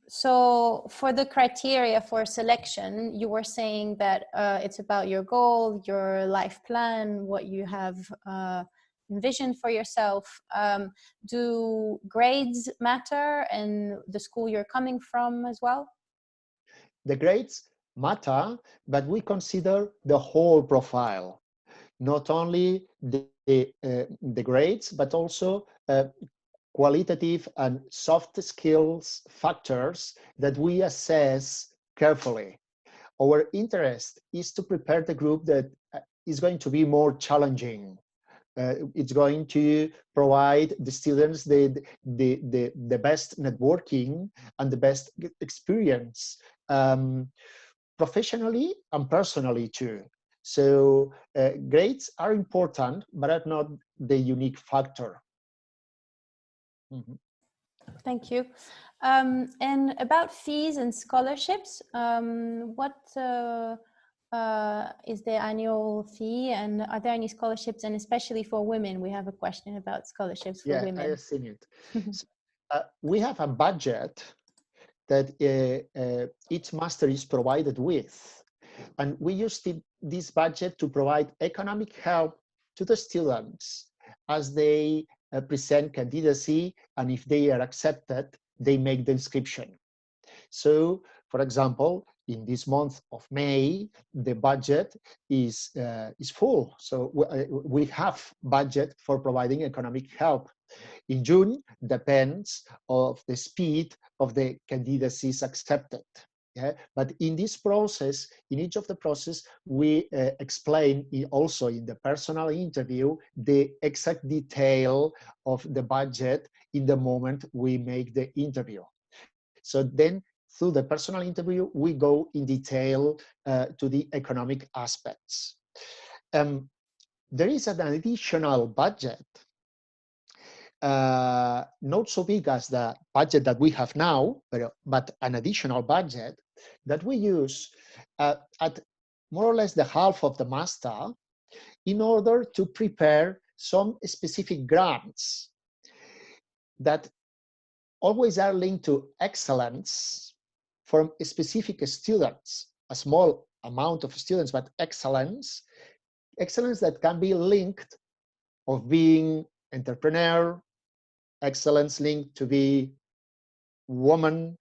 So for the criteria for selection, you were saying that it's about your goal, your life plan, what you have envisioned for yourself. Do grades matter and the school you're coming from as well? The grades matter, but we consider the whole profile, not only the grades, but also qualitative and soft skills factors that we assess carefully. Our interest is to prepare the group that is going to be more challenging. It's going to provide the students the best networking and the best experience, professionally and personally too. So grades are important, but are not the unique factor. Mm-hmm. Thank you. And about fees and scholarships, what is the annual fee, and are there any scholarships? And especially for women, we have a question about scholarships for women. I have seen it. So, we have a budget that each master is provided with, and we use this budget to provide economic help to the students as they present candidacy, and if they are accepted, they make the inscription. So, for example, in this month of May, the budget is full. So we have budget for providing economic help. In June, depends of the speed of the candidacies accepted. Yeah? But in this process, in each of the process, we explain also in the personal interview the exact detail of the budget in the moment we make the interview. So then through the personal interview, we go in detail to the economic aspects. There is an additional budget, not so big as the budget that we have now, but an additional budget that we use at more or less the half of the master in order to prepare some specific grants that always are linked to excellence from specific students, a small amount of students, but excellence that can be linked of being entrepreneur, excellence linked to be woman,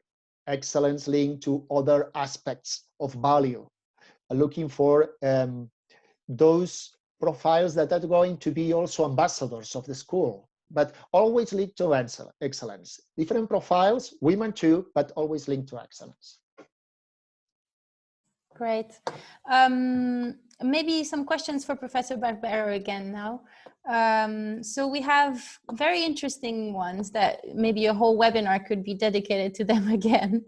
excellence linked to other aspects of value, looking for those profiles that are going to be also ambassadors of the school, but always linked to excellence. Different profiles, women too, but always linked to excellence. Great. Maybe some questions for Professor Barbero again now. So we have very interesting ones that maybe a whole webinar could be dedicated to them again.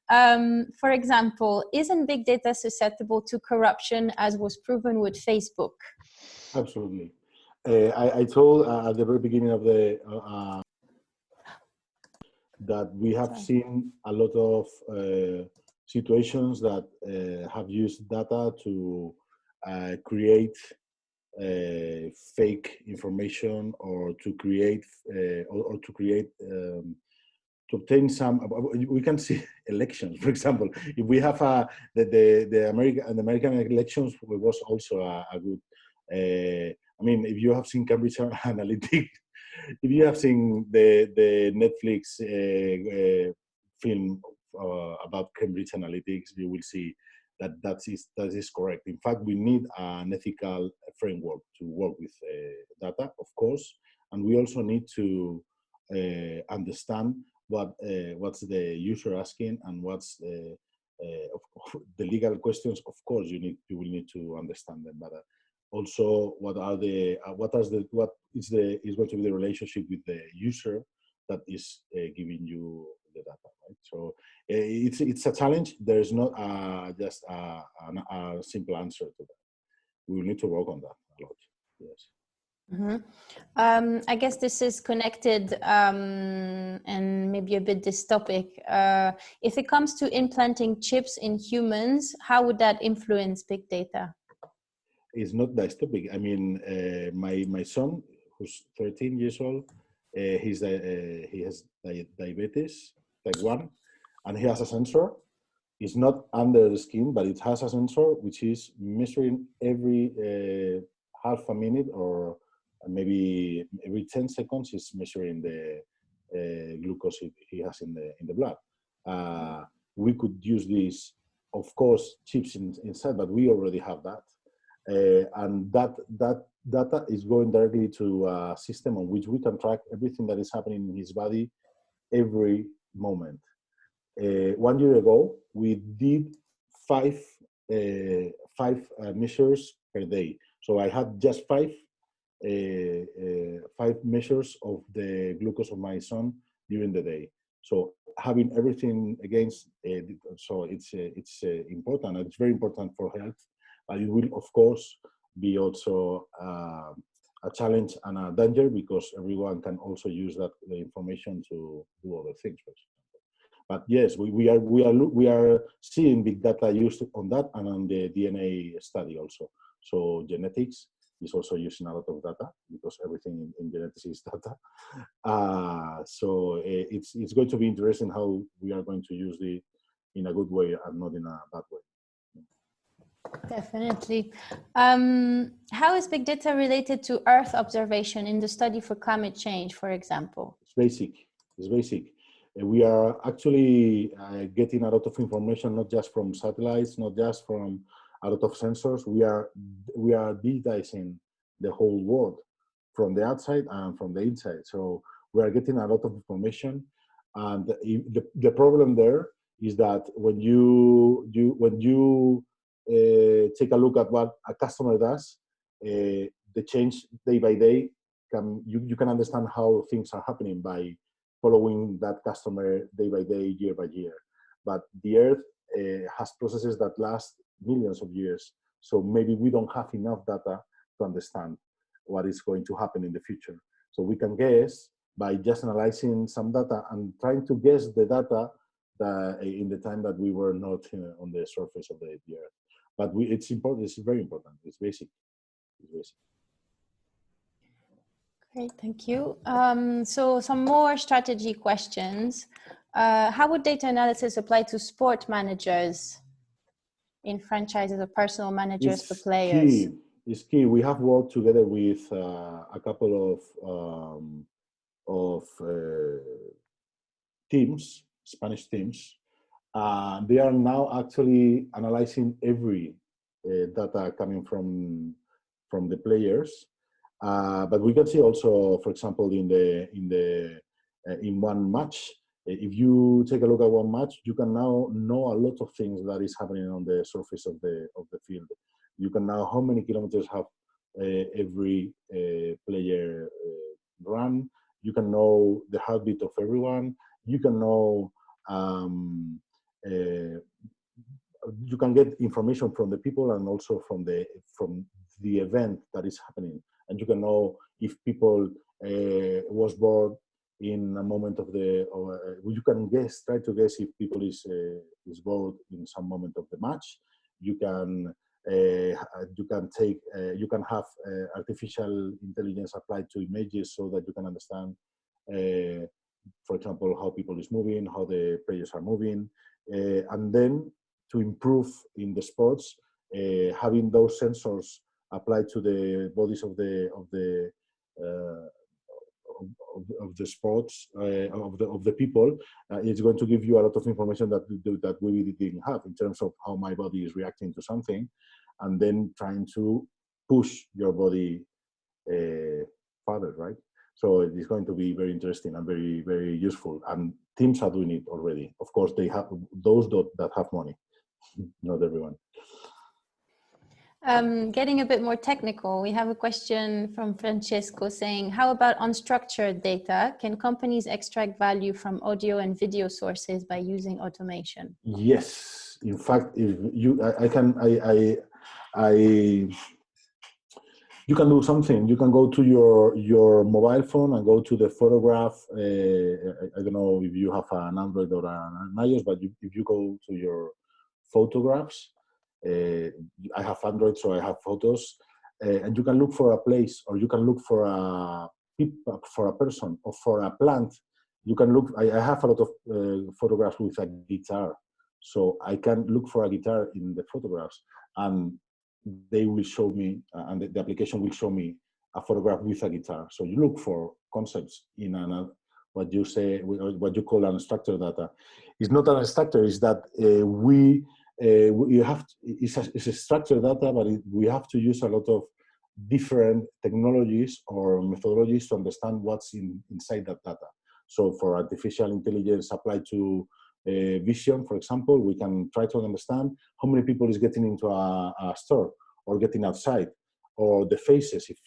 For example, isn't big data susceptible to corruption as was proven with Facebook? Absolutely. I told at the very beginning of the that we have seen a lot of situations that have used data to create fake information or to create to obtain some. We can see elections, for example. If we have the American elections, was also a good. I mean, if you have seen Cambridge Analytica, if you have seen the Netflix film about Cambridge Analytics, you will see that that is correct. In fact, we need an ethical framework to work with data, of course, and we also need to understand what's the user asking and what's the legal questions, of course, you will need to understand them, but also what is going to be the relationship with the user that is giving you the data, right? So it's a challenge. There is not just a simple answer to that. We will need to work on that a lot. Yes. Mm-hmm. I guess this is connected and maybe a bit dystopic. If it comes to implanting chips in humans, how would that influence big data? It's not dystopic. I mean, my son, who's 13 years old, he has diabetes, type 1, and he has a sensor. It's not under the skin, but it has a sensor which is measuring every half a minute or maybe every 10 seconds. Is measuring the glucose he has in the blood. We could use this, of course, chips inside, but we already have that. And that data is going directly to a system on which we can track everything that is happening in his body every moment. 1 year ago, we did five measures per day. So I had just five measures of the glucose of my son during the day. So having everything against, so it's important. It's very important for health. But it will, of course, be also a challenge and a danger because everyone can also use the information to do other things. But yes, we are seeing big data used on that and on the DNA study also. So genetics is also using a lot of data because everything in genetics is data. So it's going to be interesting how we are going to use it in a good way and not in a bad way. Definitely. How is big data related to Earth observation in the study for climate change, for example? It's basic. It's basic. We are actually getting a lot of information, not just from satellites, not just from a lot of sensors. We are digitizing the whole world from the outside and from the inside. So we are getting a lot of information. And the problem there is that when you take a look at what a customer does, the change day by day, you can understand how things are happening by following that customer day by day, year by year. But the Earth has processes that last millions of years. So maybe we don't have enough data to understand what is going to happen in the future. So we can guess by just analyzing some data and trying to guess the data in the time that we were not on the surface of the Earth. But it's important. It's very important. It's basic. It's basic. Great, thank you. So some more strategy questions. How would data analysis apply to sport managers in franchises or personal managers for players? It's key. We have worked together with a couple of teams, Spanish teams. They are now actually analyzing every data coming from the players. But we can see also, for example, in one match, if you take a look at one match, you can now know a lot of things that is happening on the surface of the field. You can know how many kilometers have every player run. You can know the heartbeat of everyone. You can know you can get information from the people and also from the event that is happening. And you can know if people was bored in a moment of you can try to guess if people is bored in some moment of the match. You can have artificial intelligence applied to images so that you can understand, for example, how people is moving, how the players are moving, and then to improve in the sports, having those sensors applied to the bodies of the sports of the people, it's going to give you a lot of information that we didn't have in terms of how my body is reacting to something, and then trying to push your body further, right? So it's going to be very interesting and very, very useful. And teams are doing it already. Of course, they have those that have money, not everyone. Getting a bit more technical, we have a question from Francesco saying, how about unstructured data? Can companies extract value from audio and video sources by using automation? Yes, in fact, if you, you can do something. You can go to your mobile phone and go to the photograph. I don't know if you have an Android or an iOS, but if you go to your photographs, I have Android, so I have photos, and you can look for a place, or you can look for a person, or for a plant. You can look. I have a lot of photographs with a guitar, so I can look for a guitar in the photographs, and they will show me, and the application will show me a photograph with a guitar. So you look for concepts in what you say, what you call unstructured data. It's not unstructured. It's that it's a structured data, but we have to use a lot of different technologies or methodologies to understand what's inside that data. So for artificial intelligence applied to vision, for example, we can try to understand how many people is getting into a store or getting outside, or the faces. If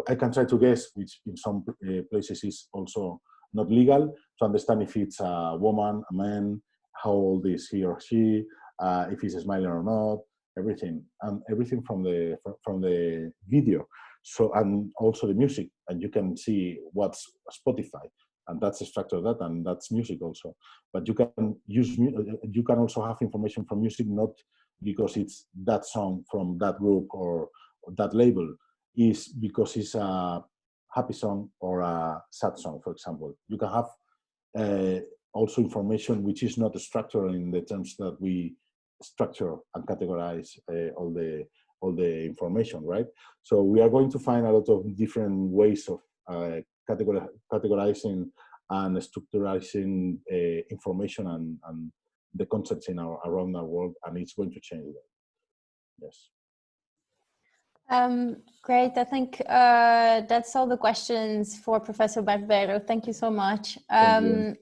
I can try to guess, which in some places is also not legal, to understand if it's a woman, a man, how old is he or she, if he's smiling or not, everything, and everything from the video. So, and also the music, and you can see what's Spotify, and that's structured data, and that's music also. But you can also have information from music, not because it's that song from that group or that label, is because it's a happy song or a sad song, for example. You can have also information which is not structured in the terms that we structure and categorize all the information, right? So we are going to find a lot of different ways of categorizing and structurizing information and the concepts around our world, and it's going to change that. Yes. Great. I think that's all the questions for Professor Barbero. Thank you so much. And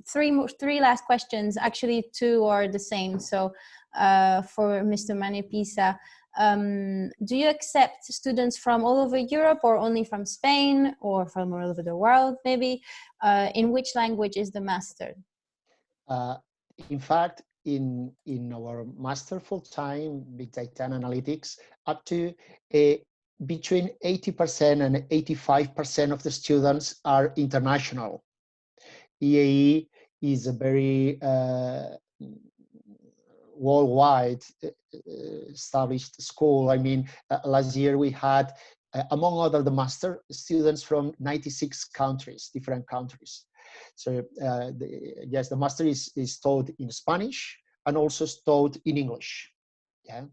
three last questions. Actually, two are the same. So for Mr. Manepisa, do you accept students from all over Europe, or only from Spain, or from all over the world, maybe? In which language is the master? In fact, in our master full-time big data and analytics, up to between 80% and 85% of the students are international. EAE is a very worldwide established school. I mean, last year we had, among other, the master students from 96 countries, different countries. So yes, the master is taught in Spanish and also taught in English. Yeah.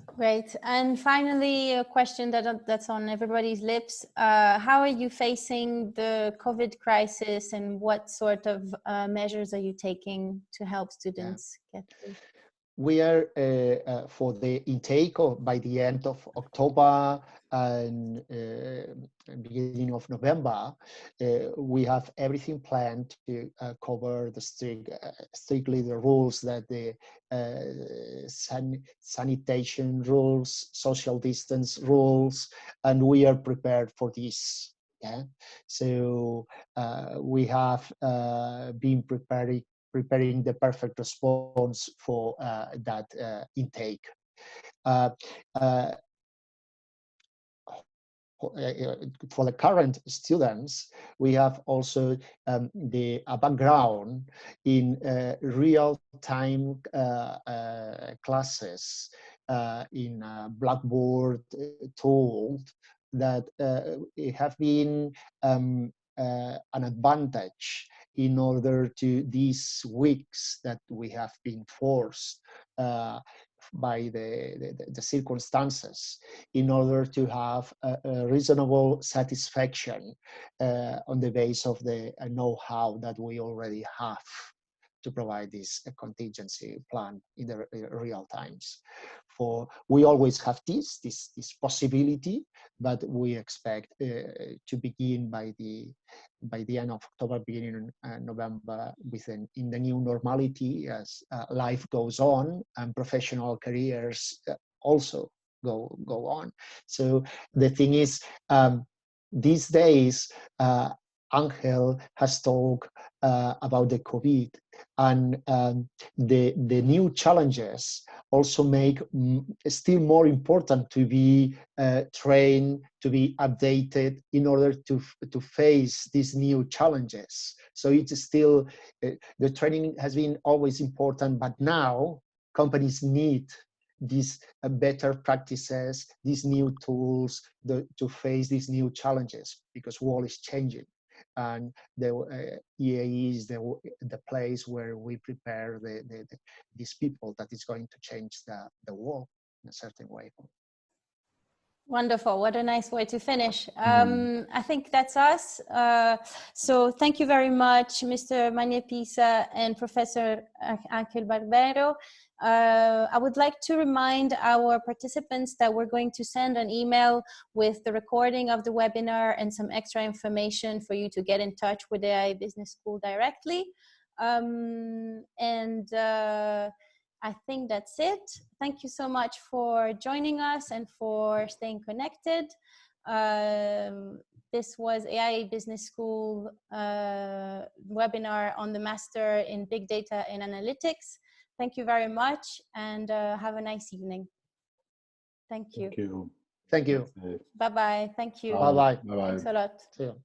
Great. And finally, a question that's on everybody's lips. How are you facing the COVID crisis, and what sort of measures are you taking to help students get through? We are for the intake by the end of October and beginning of November, we have everything planned to cover the strictly the rules that the sanitation rules, social distance rules, and we are prepared for this. Yeah, so we have been preparing the perfect response for that intake. For the current students, we have also a background in real-time classes in Blackboard tool that have been an advantage in order to these weeks that we have been forced by the circumstances, in order to have a reasonable satisfaction on the base of the know-how that we already have to provide this contingency plan in the real times. we always have this possibility, but we expect to begin by the end of October, beginning in November, in the new normality as life goes on and professional careers also go on. So the thing is, these days, Angel has talked about the COVID, and the new challenges also make still more important to be trained, to be updated in order to face these new challenges. So it's still, the training has been always important, but now companies need these better practices, these new tools to face these new challenges, because world is changing. And the EAE is the place where we prepare these people that is going to change the world in a certain way. Wonderful. What a nice way to finish. I think that's us. So thank you very much, Mr. Magnepisa and Professor Angel Barbero. I would like to remind our participants that we're going to send an email with the recording of the webinar and some extra information for you to get in touch with the EAE Business School directly. I think that's it. Thank you so much for joining us and for staying connected. This was EAE Business School webinar on the Master in Big Data and Analytics. Thank you very much, and have a nice evening. Thank you. Thank you. Thank you. Bye-bye. Thank you. Bye-bye. Bye-bye. Thanks a lot. See you.